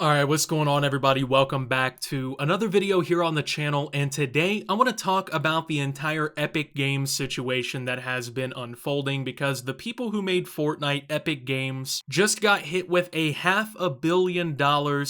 Alright, what's going on everybody? Welcome back to another video here on the channel, and today I want to talk about the entire Epic Games situation that has been unfolding because the people who made Fortnite, Epic Games, just got hit with a $500 million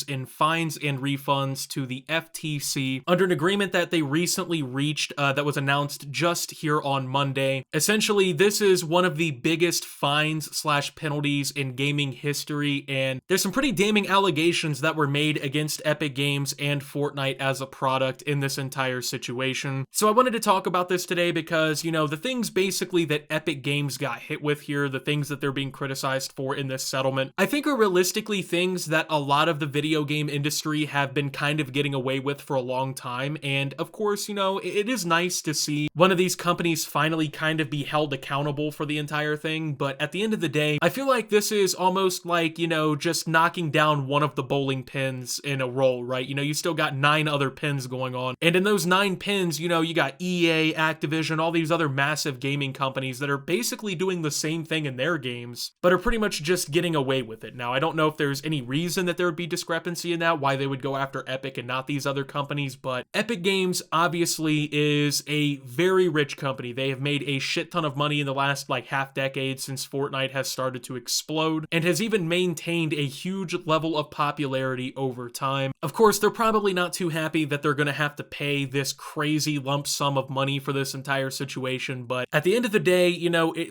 in fines and refunds to the FTC under an agreement that they recently reached that was announced just here on Monday. Essentially, this is one of the biggest fines slash penalties in gaming history, and there's some pretty damning allegations that were made against Epic Games and Fortnite as a product in this entire situation. So I wanted to talk about this today because, the things basically that Epic Games got hit with here, the things that they're being criticized for in this settlement, I think are realistically things that a lot of the video game industry have been kind of getting away with for a long time. And of course, it is nice to see one of these companies finally kind of be held accountable for the entire thing. But at the end of the day, I feel like this is almost like, just knocking down one of the bowling pins in a row, right? You still got 9 other pins going on. And in those 9 pins, you got EA, Activision, all these other massive gaming companies that are basically doing the same thing in their games, but are pretty much just getting away with it. Now, I don't know if there's any reason that there would be discrepancy in that, why they would go after Epic and not these other companies, but Epic Games obviously is a very rich company. They have made a shit ton of money in the last half decade since Fortnite has started to explode, and has even maintained a huge level of popularity over time. Of course, they're probably not too happy that they're going to have to pay this crazy lump sum of money for this entire situation, but at the end of the day,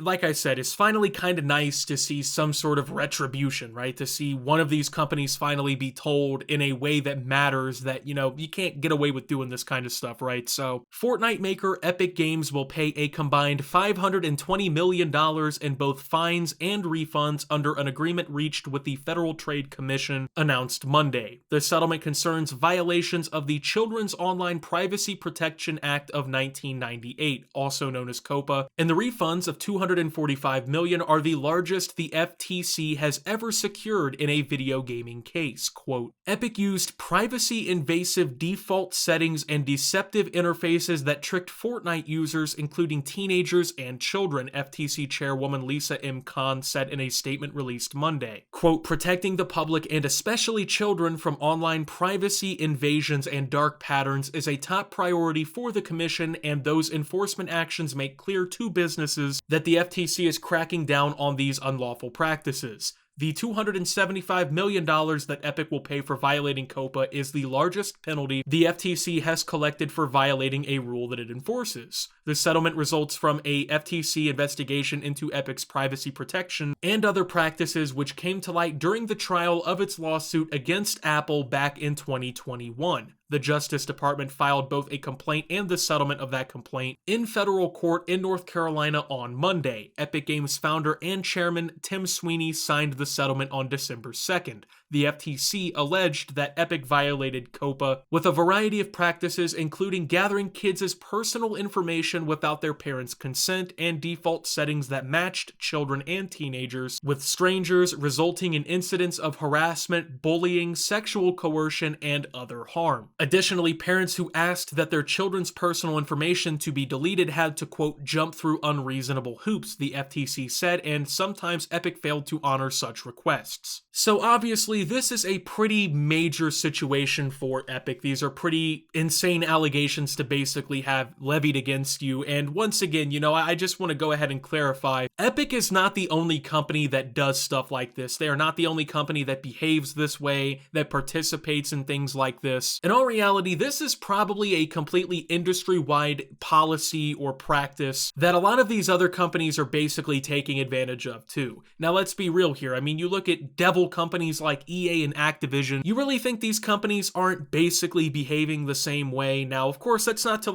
like I said, it's finally kind of nice to see some sort of retribution, right? To see one of these companies finally be told in a way that matters that, you can't get away with doing this kind of stuff, right? So, Fortnite maker Epic Games will pay a combined $520 million in both fines and refunds under an agreement reached with the Federal Trade Commission announced Monday. The settlement concerns violations of the Children's Online Privacy Protection Act of 1998, also known as COPPA, and the refunds of $245 million are the largest the FTC has ever secured in a video gaming case. Quote, Epic used privacy-invasive default settings and deceptive interfaces that tricked Fortnite users, including teenagers and children, FTC Chairwoman Lisa M. Khan said in a statement released Monday. Quote, protecting the public and especially children from online privacy invasions and dark patterns is a top priority for the Commission, and those enforcement actions make clear to businesses that the FTC is cracking down on these unlawful practices. The $275 million that Epic will pay for violating COPPA is the largest penalty the FTC has collected for violating a rule that it enforces. The settlement results from a FTC investigation into Epic's privacy protection and other practices which came to light during the trial of its lawsuit against Apple back in 2021. The Justice Department filed both a complaint and the settlement of that complaint in federal court in North Carolina on Monday. Epic Games founder and chairman Tim Sweeney signed the settlement on December 2nd. The FTC alleged that Epic violated COPPA with a variety of practices, including gathering kids' personal information without their parents' consent and default settings that matched children and teenagers with strangers, resulting in incidents of harassment, bullying, sexual coercion, and other harm. Additionally, parents who asked that their children's personal information to be deleted had to, quote, jump through unreasonable hoops, the FTC said, and sometimes Epic failed to honor such requests. So obviously, this is a pretty major situation for Epic. These are pretty insane allegations to basically have levied against you. And once again, I just want to go ahead and clarify, Epic is not the only company that does stuff like this. They are not the only company that behaves this way, that participates in things like this. In all reality, this is probably a completely industry-wide policy or practice that a lot of these other companies are basically taking advantage of too. Now, let's be real here. I mean, you look at devil companies like EA and Activision, you really think these companies aren't basically behaving the same way? Now, of course, that's not to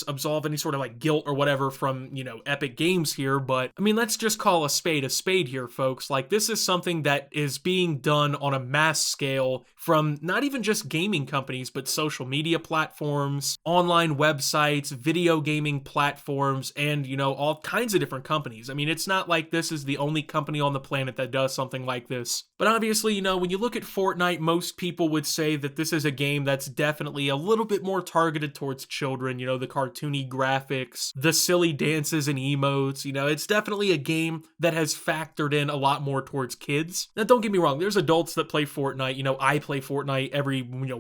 absolve any sort of guilt or whatever from, Epic Games here, but I mean, let's just call a spade here, folks. This is something that is being done on a mass scale from not even just gaming companies, but but social media platforms, online websites, video gaming platforms, and, you know, all kinds of different companies. I mean, it's not like this is the only company on the planet that does something like this. But obviously, you know, when you look at Fortnite, most people would say that this is a game that's definitely a little bit more targeted towards children. You know, the cartoony graphics, the silly dances and emotes, you know, it's definitely a game that has factored in a lot more towards kids. Now, don't get me wrong, there's adults that play Fortnite. You know, I play Fortnite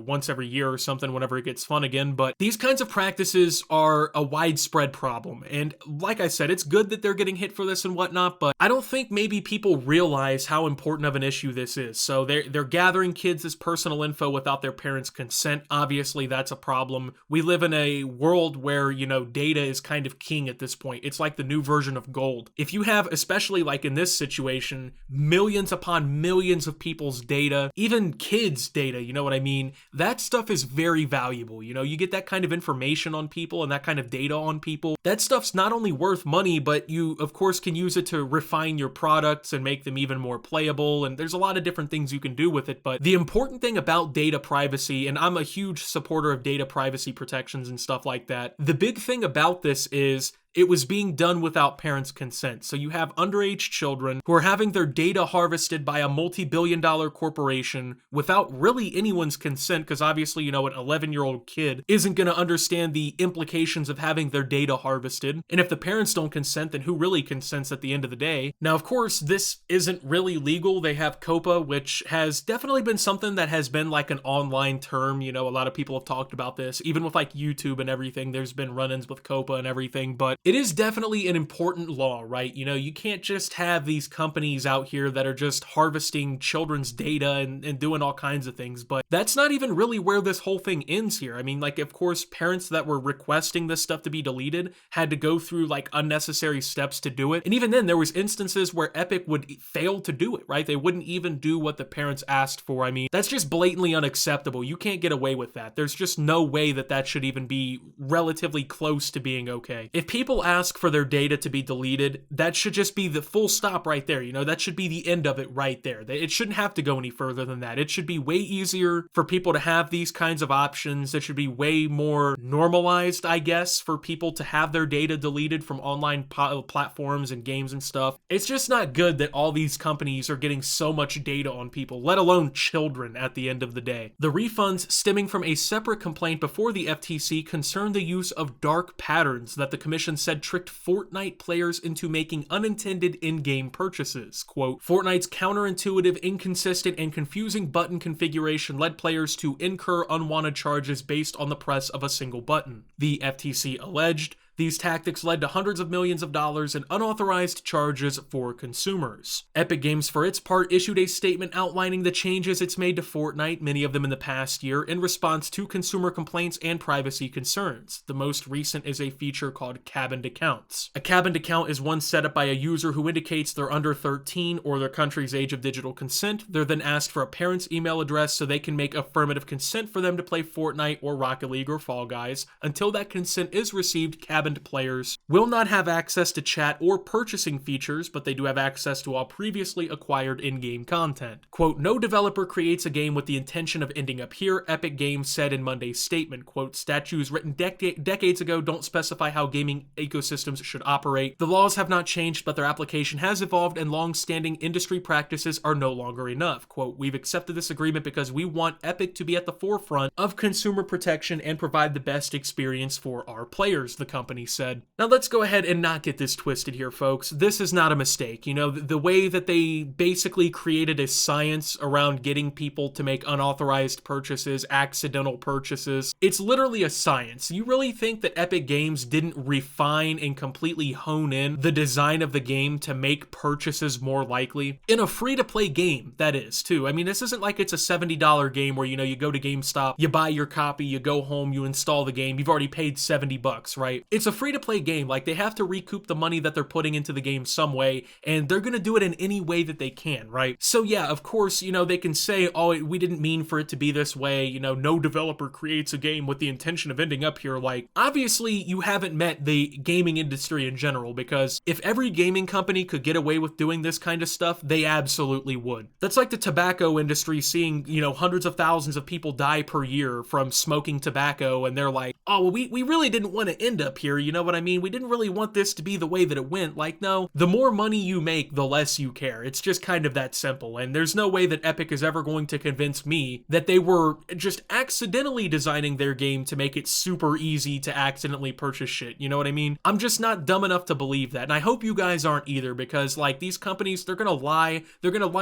once every year or something whenever it gets fun again, but these kinds of practices are a widespread problem. And like I said, it's good that they're getting hit for this and whatnot, but I don't think maybe people realize how important of an issue this is. So they're gathering kids as personal info without their parents' consent. Obviously, that's a problem. We live in a world where, you know, data is kind of king at this point. It's like the new version of gold. If you have, especially like in this situation, millions upon millions of people's data, even kids' data, you know what I mean? That stuff is very valuable. You know, you get that kind of information on people and that kind of data on people. That stuff's not only worth money, but you, of course, can use it to refine your products and make them even more playable. And there's a lot of different things you can do with it. But the important thing about data privacy, and I'm a huge supporter of data privacy protections and stuff like that, the big thing about this is it was being done without parents' consent. So you have underage children who are having their data harvested by a multi-billion-dollar corporation without really anyone's consent, because obviously, you know, an 11-year-old kid isn't going to understand the implications of having their data harvested. And if the parents don't consent, then who really consents at the end of the day? Now, of course, this isn't really legal. They have COPPA, which has definitely been something that has been like an online term. You know, a lot of people have talked about this, even with like YouTube and everything. There's been run-ins with COPPA and everything, but it is definitely an important law, right? You know, you can't just have these companies out here that are just harvesting children's data and doing all kinds of things, but that's not even really where this whole thing ends here. I mean, like, of course, parents that were requesting this stuff to be deleted had to go through like unnecessary steps to do it. And even then, there was instances where Epic would fail to do it, right? They wouldn't even do what the parents asked for. I mean, that's just blatantly unacceptable. You can't get away with that. There's just no way that that should even be relatively close to being okay. If people ask for their data to be deleted, that should just be the full stop right there. You know, that should be the end of it right there. It shouldn't have to go any further than that. It should be way easier for people to have these kinds of options. It should be way more normalized, I guess, for people to have their data deleted from online platforms and games and stuff. It's just not good that all these companies are getting so much data on people, let alone children at the end of the day. The refunds stemming from a separate complaint before the FTC concerned the use of dark patterns that the commission said tricked Fortnite players into making unintended in-game purchases. Quote, Fortnite's counterintuitive, inconsistent, and confusing button configuration led players to incur unwanted charges based on the press of a single button, the FTC alleged. These tactics led to hundreds of millions of dollars in unauthorized charges for consumers. Epic Games, for its part, issued a statement outlining the changes it's made to Fortnite, many of them in the past year, in response to consumer complaints and privacy concerns. The most recent is a feature called cabined accounts. A cabined account is one set up by a user who indicates they're under 13 or their country's age of digital consent. They're then asked for a parent's email address so they can make affirmative consent for them to play Fortnite or Rocket League or Fall Guys. Until that consent is received, cabined players will not have access to chat or purchasing features, but they do have access to all previously acquired in-game content. Quote, no developer creates a game with the intention of ending up here, Epic Games said in Monday's statement. Quote, statutes written decades ago don't specify how gaming ecosystems should operate. The laws have not changed, but their application has evolved and long-standing industry practices are no longer enough. Quote, we've accepted this agreement because we want Epic to be at the forefront of consumer protection and provide the best experience for our players, the company said. Now let's go ahead and not get this twisted here, folks. This is not a mistake. You know, the way that they basically created a science around getting people to make unauthorized purchases, accidental purchases, it's literally a science. You really think that Epic Games didn't refine and completely hone in the design of the game to make purchases more likely? In a free-to-play game, that is, too. I mean, this isn't like it's a $70 game where, you know, you go to GameStop, you buy your copy, you go home, you install the game, you've already paid $70, right? It's a free-to-play game. Like, they have to recoup the money that they're putting into the game some way, and they're gonna do it in any way that they can, right? So yeah, of course, you know, they can say, oh, we didn't mean for it to be this way, you know, no developer creates a game with the intention of ending up here. Like, obviously, you haven't met the gaming industry in general, because if every gaming company could get away with doing this kind of stuff, they absolutely would. That's like the tobacco industry seeing, you know, hundreds of thousands of people die per year from smoking tobacco, and they're like, oh, well, we really didn't want to end up here, you know what I mean? We didn't really want this to be the way that it went. Like, no, the more money you make, the less you care. It's just kind of that simple, and there's no way that Epic is ever going to convince me that they were just accidentally designing their game to make it super easy to accidentally purchase shit, you know what I mean? I'm just not dumb enough to believe that, and I hope you guys aren't either, because like, these companies, they're gonna lie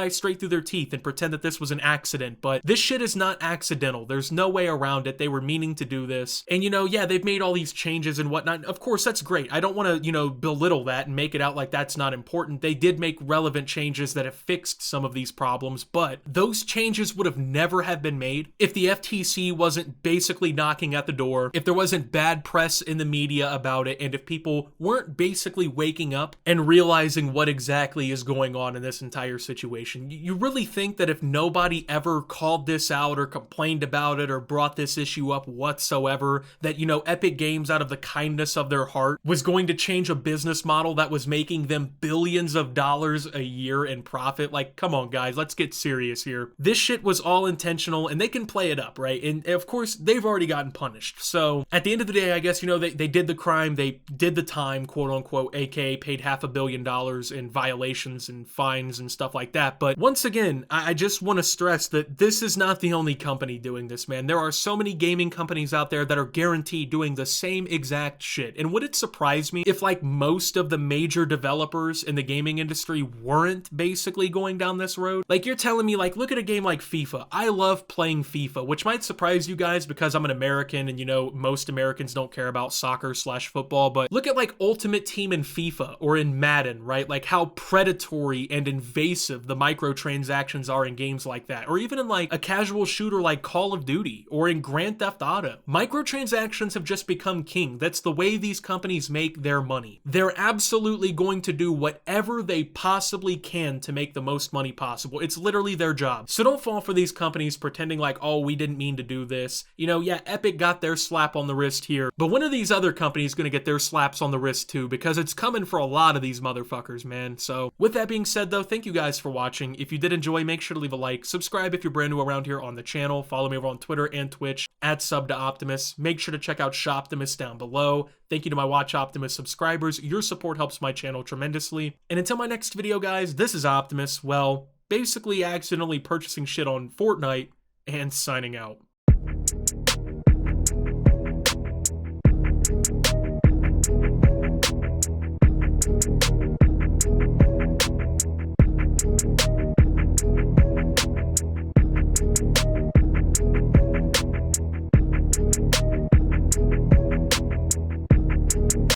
straight through their teeth and pretend that this was an accident, but this shit is not accidental. There's no way around it. They were meaning to do this, and you know, yeah, they've made all these changes and whatnot. Of course, that's great. I don't want to, you know, belittle that and make it out like that's not important. They did make relevant changes that have fixed some of these problems, but those changes would have never have been made if the FTC wasn't basically knocking at the door, if there wasn't bad press in the media about it, and if people weren't basically waking up and realizing what exactly is going on in this entire situation. You really think that if nobody ever called this out or complained about it or brought this issue up whatsoever, that, you know, Epic Games, out of the kindness of their heart, was going to change a business model that was making them billions of dollars a year in profit? Like, come on, guys, let's get serious here. This shit was all intentional, and they can play it up, right? And of course, they've already gotten punished. So at the end of the day, I guess, you know, they did the crime, they did the time, quote unquote, aka paid $500 million in violations and fines and stuff like that. But once again, I just want to stress that this is not the only company doing this, man. There are so many gaming companies out there that are guaranteed doing the same exact shit. And would it surprise me if like most of the major developers in the gaming industry weren't basically going down this road? Like, you're telling me, like, look at a game like FIFA. I love playing FIFA, which might surprise you guys because I'm an American and, you know, most Americans don't care about soccer/football, but look at like Ultimate Team in FIFA or in Madden, right? Like how predatory and invasive the microtransactions are in games like that, or even in like a casual shooter like Call of Duty or in Grand Theft Auto. Microtransactions have just become king. That's the way these companies make their money. They're absolutely going to do whatever they possibly can to make the most money possible. It's literally their job. So don't fall for these companies pretending like, oh, we didn't mean to do this. You know, yeah, Epic got their slap on the wrist here, but when are these other companies going to get their slaps on the wrist too? Because it's coming for a lot of these motherfuckers, man. So with that being said though, thank you guys for watching. If you did enjoy, make sure to leave a like, subscribe if you're brand new around here on the channel, follow me over on Twitter and Twitch at @SubToOptimus. Make sure to check out Shoptimus down below. Thank you to my Watch Optimus subscribers. Your support helps my channel tremendously. And until my next video, guys, this is Optimus, well, basically accidentally purchasing shit on Fortnite and signing out.